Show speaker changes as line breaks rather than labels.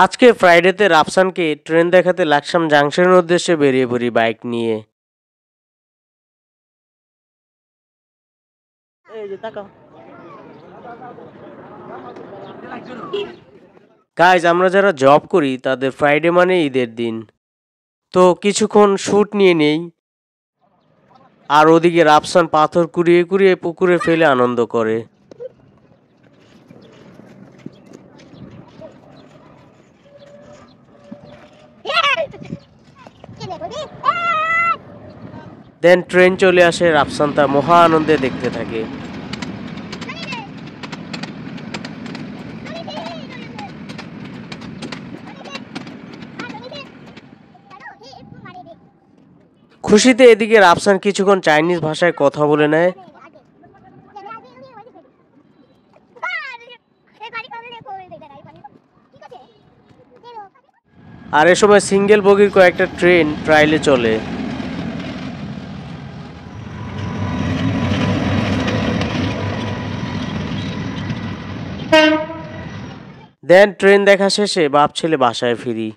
আজকে ফ্রাইডেতে রাফসানকে ট্রেন দেখাতে লাকসাম জাংশনের উদ্দেশ্যে বেরিয়ে পড়ি বাইক নিয়ে। গাইজ, আমরা যারা জব করি তাদের ফ্রাইডে মানে ঈদের দিন। তো কিছুক্ষণ শ্যুট নিয়ে নেই, আর ওদিকে রাফসান পাথর কুড়িয়ে কুড়িয়ে পুকুরে ফেলে আনন্দ করে। দেন ট্রেন চলে আসে, রাফসান তার মহা আনন্দে দেখতে থাকে। খুশিতে এদিকে রাফসান কিছুক্ষণ চাইনিজ ভাষায় কথা বলে নেয়। আর এ সময় সিঙ্গেল বগির কয়েকটা ট্রেন ট্রায়ালে চলে। দেন ট্রেন দেখা শেষে বাপ ছেলে বাসায় ফিরি।